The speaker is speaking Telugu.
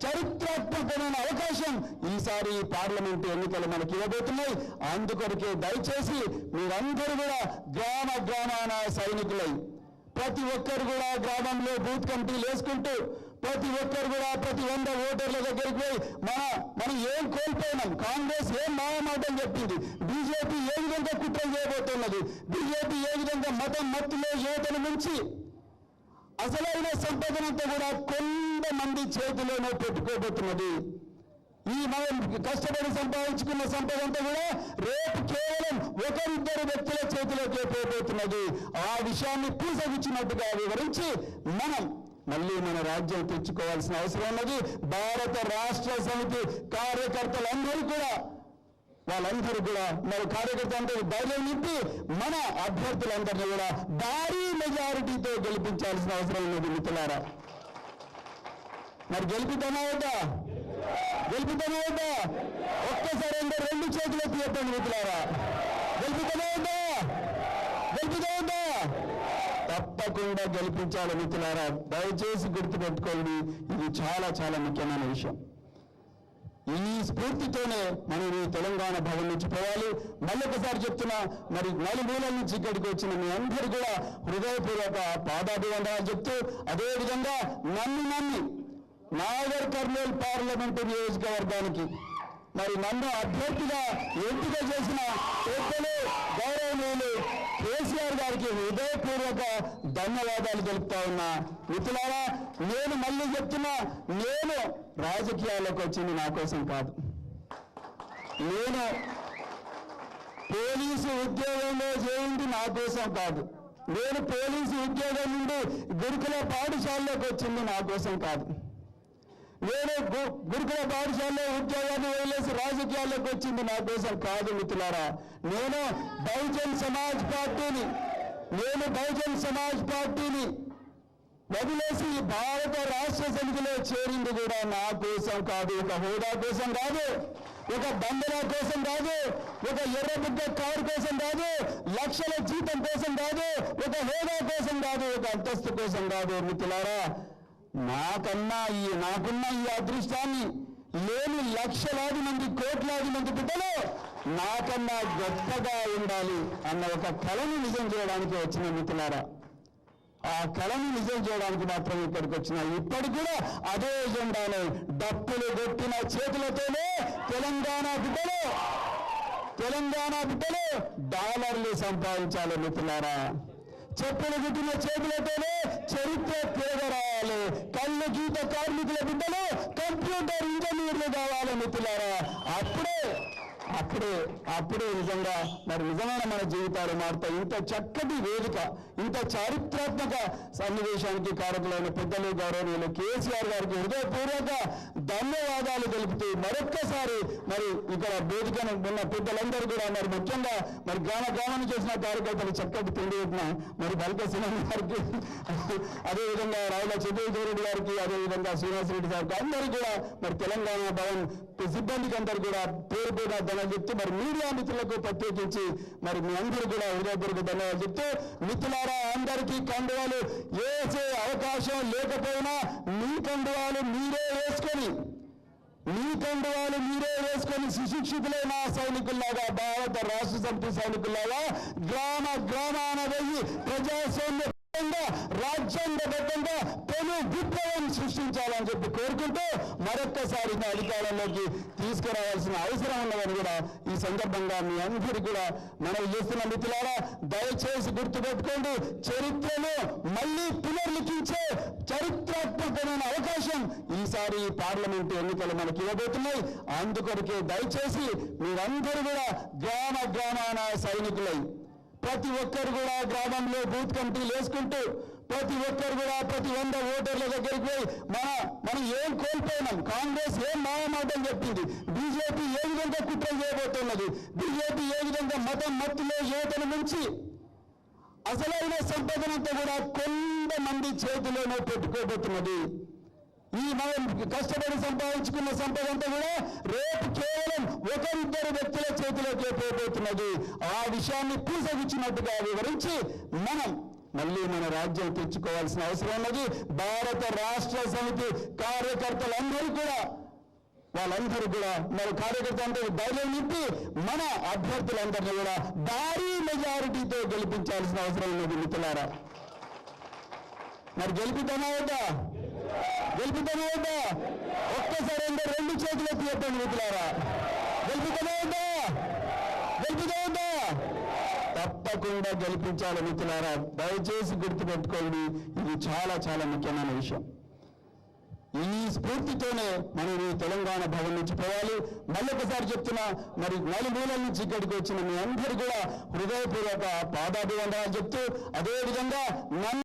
చరిత్రాత్మకమైన అవకాశం ఈసారి పార్లమెంటు ఎన్నికలు మనకి ఇవ్వబోతున్నాయి. అందుకొరకే దయచేసి మీరందరూ కూడా గ్రామాన సైనికులై ప్రతి ఒక్కరు కూడా గ్రామంలో బూత్ కమిటీలు వేసుకుంటూ ప్రతి ఒక్కరు కూడా ప్రతి 100 ఓటర్ల దగ్గరికి పోయి మనం ఏం కోల్పోయినాం, కాంగ్రెస్ ఏం మాయమాటలు చెప్పింది, బీజేపీ ఏ విధంగా కుట్ర చేయబోతున్నది, బీజేపీ ఏ విధంగా మత్తులో యువతను మించి అసలైన సంపదనంతా కూడా కొంతమంది చేతిలోనే పెట్టుకోబోతున్నది. ఈ మనం కష్టపడి సంపాదించుకున్న సంపద అంతా కూడా రేపు కేవలం 1-2 వ్యక్తుల చేతిలోకి పోబోతున్నది. ఆ విషయాన్ని పూసగిచ్చినట్టుగా వివరించి మనం మళ్ళీ మన రాజ్యం తెచ్చుకోవాల్సిన అవసరం ఉన్నది. భారత రాష్ట్ర సమితి కార్యకర్తలందరూ కూడా వాళ్ళందరూ కూడా మరి కార్యకర్తలందరూ ధైర్యం నింపి మన అభ్యర్థులందరినీ కూడా భారీ మెజారిటీతో గెలిపించాల్సిన అవసరం ఉన్నది. మిత్రులారా, మరి గెలిపిద్దామా వద్దా? ఒక్కసారి అందరూ 2 చేతులు ఎత్తి చెప్పండి మిత్రులారా, గెలిపిద్దామా వద్దా? తప్పకుండా గెలిపించాలి మిత్రులారా. దయచేసి గుర్తుపెట్టుకోండి, ఇది చాలా చాలా ముఖ్యమైన విషయం. ఈ స్ఫూర్తితోనే మనం ఈ తెలంగాణ భవన్ నుంచి పోవాలి. మళ్ళొకసారి చెప్తున్నా, మరి నలుమూలల నుంచి ఇక్కడికి వచ్చిన మీ అందరూ కూడా హృదయపూర్వక పాదాభివందనాలు చెప్తూ, అదేవిధంగా నన్ను నాగర్ కర్నూలు పార్లమెంటు నియోజకవర్గానికి మరి నన్ను అభ్యర్థిగా ఎంపిక చేసిన పెద్దలు గౌరవనీయులు కేసీఆర్ గారికి హృదయపూర్వక ధన్యవాదాలు తెలుపుతా ఉన్నా. మిత్రులారా, నేను మళ్ళీ చెప్తున్నా, నేను రాజకీయాల్లోకి వచ్చింది నా కోసం కాదు. నేను పోలీసు ఉద్యోగంలో చేయింది నా కోసం కాదు. నేను పోలీసు ఉద్యోగం నుండి గురుకుల పాఠశాలలోకి వచ్చింది నా కోసం కాదు. నేను గురుకుల పాఠశాలలో ఉద్యోగాన్ని వదిలేసి రాజకీయాల్లోకి వచ్చింది నా కోసం కాదు. మిత్రులారా, నేను బహుజన్ సమాజ్ పార్టీని వదిలేసి భారత రాష్ట్ర సమితిలో చేరింది కూడా నా కోసం కాదు. ఒక హోదా కోసం కాదు, ఒక బందలా కోసం కాదు, ఒక ఎర్రబుగ్గ కారు కోసం కాదు, లక్షల జీతం కోసం కాదు, ఒక హోదా కోసం కాదు, ఒక అంతస్తు కోసం కాదు. మిత్రులారా, నాకున్న ఈ అదృష్టాన్ని లేని లక్షలాది మంది కోట్లాది మంది బిడ్డలు నాకన్నా గొప్పగా ఉండాలి అన్న ఒక కళను నిజం చేయడానికి వచ్చిన మిత్రులారా, ఆ కళను నిజం చేయడానికి మాత్రం ఇక్కడికి వచ్చిన. ఇప్పటికి కూడా అదే ఎజెండాలో డప్పులు కొట్టిన చేతులతోనే తెలంగాణ బిడ్డలు డాలర్లు సంపాదించాలి. మిత్రులారా, చెప్పులు గుట్టిన చేతులతోనే చరిత్ర తిరగరాయాలి. కళ్ళు గీత కార్మికుల బిడ్డలు కంప్యూటర్ ఇంజనీర్లు కావాలి. మిత్రులారా, అప్పుడే నిజంగా మరి నిజమైన మన జీవితాలు మారుతాయి. ఇంత చక్కటి వేదిక, ఇంత చారిత్రాత్మక సన్నివేశానికి కారకులైన పెద్దలు గౌరవనీయులు కేసీఆర్ గారికి హృదయపూర్వక ధన్యవాదాలు తెలుపుతూ మరొక్కసారి మరి ఇక్కడ వేదికను ఉన్న పెద్దలందరూ కూడా మరి ముఖ్యంగా మరి గ్రామం చేసిన కార్యకర్తలు చక్కటి తిండి పెట్టిన మరి బల్క సినిమా గారికి, అదేవిధంగా రావుల చంద్రశేఖర్ గారికి, అదేవిధంగా శ్రీనివాసరెడ్డి గారికి అందరూ కూడా మరి తెలంగాణ భవన్ సిబ్బందికి అందరూ కూడా పేరు ధన్యవాదాలు చెప్తూ మరి మీడియా మిత్రులకు ప్రత్యేకించి మరి మీ అందరూ కూడా హృదయపూర్వక ధన్యవాదాలు చెప్తూ, మిత్రులారా, అందరికీ కండువాలు వేసే అవకాశం లేకపోయినా మీ కండువాలు మీరే వేసుకొని సుశిక్షితులైన సైనికుల్లాగా, భారత రాష్ట్ర సమితి సైనికుల్లాగా గ్రామాన వెయ్యి ప్రజాస్వామ్య రాజ్యాంగబద్ధంగా పెను విప్లవం సృష్టించాలని చెప్పి కోరుకుంటూ మరొక్కసారి అధికారంలోకి తీసుకురావాల్సిన అవసరం ఉన్నదని కూడా ఈ సందర్భంగా మీ అందరికీ కూడా మనవి చేస్తున్న. మిత్రులారా, దయచేసి గుర్తుపెట్టుకోండి, చరిత్రను మళ్ళీ పునర్లిఖించే చరిత్రాత్మకమైన అవకాశం ఈసారి పార్లమెంటు ఎన్నికలు మనకి ఇవ్వబోతున్నాయి. అందుకొరకే దయచేసి మీరందరూ కూడా గ్రామాన సైనికులై ప్రతి ఒక్కరు కూడా గ్రామంలో బూత్ కమిటీలు వేసుకుంటూ ప్రతి ఒక్కరు కూడా ప్రతి 100 ఓటర్ల దగ్గరికి పోయి మనం ఏం కోల్పోయినాం, కాంగ్రెస్ ఏం మాయమాటలు చెప్పింది, బీజేపీ ఏ విధంగా కుట్ర చేయబోతున్నది, బీజేపీ ఏ విధంగా మత్తులో యువతను మించి అసలైన సంపదనంతా కూడా కొంతమంది చేతిలోనే పెట్టుకోబోతున్నది. ఈ మనం కష్టపడి సంపాదించుకున్న సంపద అంతా కూడా రేపు కేవలం 1-2 వ్యక్తుల చేతిలోకి పోబోతున్నది. ఆ విషయాన్ని పూసగిచ్చినట్టుగా వివరించి మనం మళ్ళీ మన రాజ్యం తెచ్చుకోవాల్సిన అవసరం ఉన్నది. భారత రాష్ట్ర సమితి కార్యకర్తలందరూ కూడా వాళ్ళందరూ కూడా మరి కార్యకర్తలందరూ ధైర్యం నింపి మన అభ్యర్థులందరినీ కూడా భారీ మెజారిటీతో గెలిపించాల్సిన అవసరం ఉన్నది మిత్రులారా. మరి గెలిపిద్దామా వద్దా? గెలిపిద్దామా వద్దా? ఒక్కసారి అంటే రెండు చేతులు ఎత్తి చెప్పండి మిత్రులారా. గెలిపిద్దామా వద్దా? గెలిపిద్దామా వద్దా? తప్పకుండా గెలిపించాలి మిత్రులారా. దయచేసి గుర్తుపెట్టుకోండి, ఇది చాలా చాలా ముఖ్యమైన విషయం. ఈ స్ఫూర్తితోనే మనం ఈ తెలంగాణ భవన్ నుంచి పోవాలి. మళ్ళొకసారి చెప్తున్నా, మరి నలుమూలల నుంచి ఇక్కడికి వచ్చిన మీ అందరూ కూడా హృదయపూర్వక పాదాభివందనాలు చెప్తూ, అదేవిధంగా